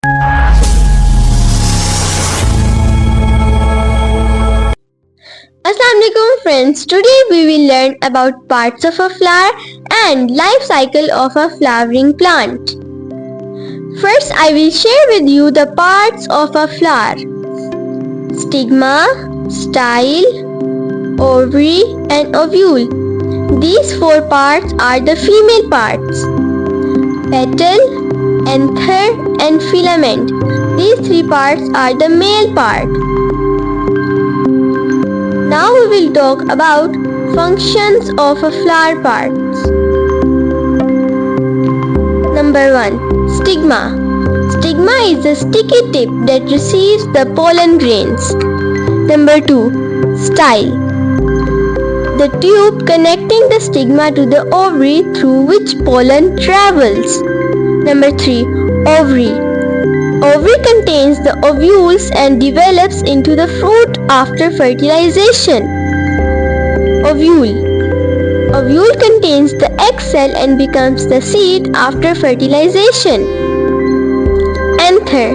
Assalamualaikum friends, today we will learn about parts of a flower and life cycle of a flowering plant. First I will share with you the parts of a flower. Stigma, style, ovary and ovule. These four parts are the female parts. Petal, anther and filament. These three parts are the male part. Now we will talk about functions of a flower parts. Number 1. Stigma. Stigma is the sticky tip that receives the pollen grains. Number 2. Style. The tube connecting the stigma to the ovary through which pollen travels. Number 3. Ovary. Ovary contains the ovules and develops into the fruit after fertilization. Ovule. Ovule contains the egg cell and becomes the seed after fertilization. Anther.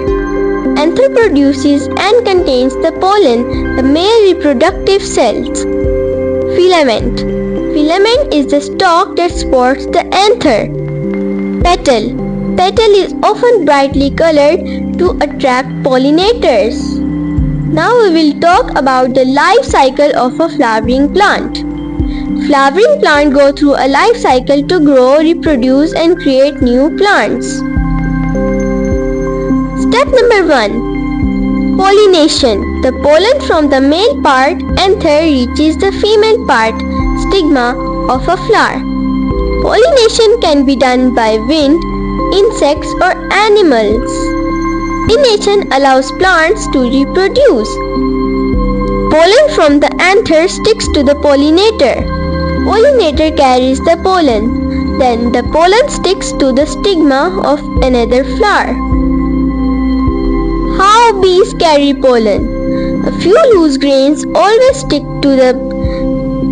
Anther produces and contains the pollen, the male reproductive cells. Filament. Filament is the stalk that supports the anther. Petal. Petal is often brightly colored to attract pollinators. Now we will talk about the life cycle of a flowering plant. Flowering plants go through a life cycle to grow, reproduce and create new plants. Step number 1. Pollination. The pollen from the male part, anther, reaches the female part, stigma, of a flower. Pollination can be done by wind, insects or animals. Pollination allows plants to reproduce. Pollen from the anther sticks to the pollinator. Pollinator carries the pollen. Then the pollen sticks to the stigma of another flower. How bees carry pollen? A few loose grains always stick to the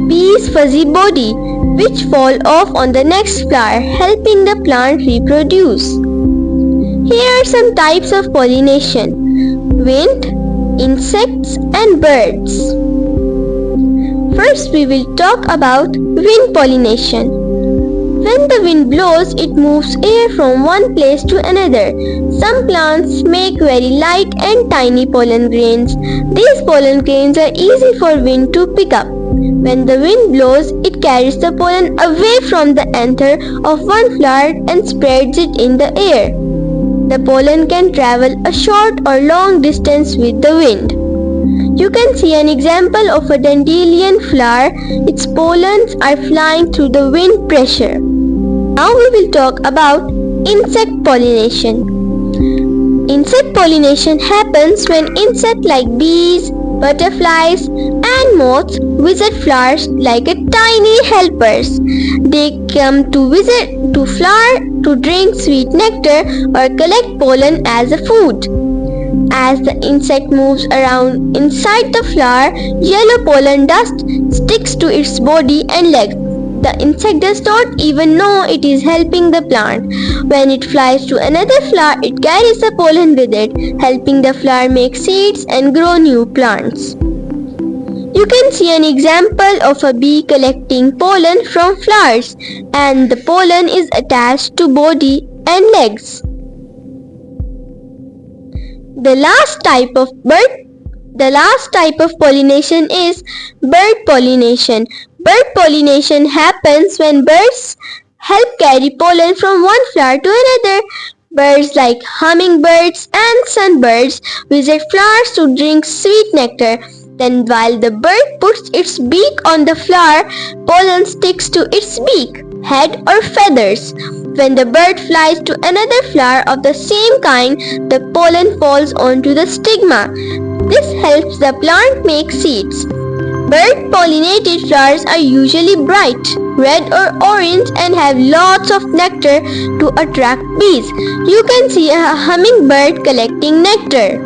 bee's fuzzy body, which fall off on the next flower, helping the plant reproduce. Here are some types of pollination: wind, insects and birds. First we will talk about wind pollination. When the wind blows, it moves air from one place to another. Some plants make very light and tiny pollen grains. These pollen grains are easy for wind to pick up. When the wind blows, it carries the pollen away from the anther of one flower and spreads it in the air. The pollen can travel a short or long distance with the wind. You can see an example of a dandelion flower. Its pollens are flying through the wind pressure. Now we will talk about insect pollination. Insect pollination happens when insects like bees, butterflies and moths visit flowers like a tiny helpers. They come to visit to flower to drink sweet nectar or collect pollen as a food. As the insect moves around inside the flower, yellow pollen dust sticks to its body and legs. The insect does not even know it is helping the plant. When it flies to another flower, it carries the pollen with it, helping the flower make seeds and grow new plants. You can see an example of a bee collecting pollen from flowers, and the pollen is attached to body and legs. The last type of pollination is bird pollination. Bird pollination happens when birds help carry pollen from one flower to another. Birds like hummingbirds and sunbirds visit flowers to drink sweet nectar. Then while the bird puts its beak on the flower, pollen sticks to its beak, head or feathers. When the bird flies to another flower of the same kind, the pollen falls onto the stigma. This helps the plant make seeds. Bird-pollinated flowers are usually bright, red or orange and have lots of nectar to attract bees. You can see a hummingbird collecting nectar.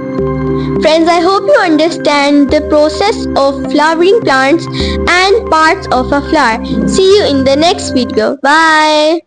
Friends, I hope you understand the process of flowering plants and parts of a flower. See you in the next video. Bye.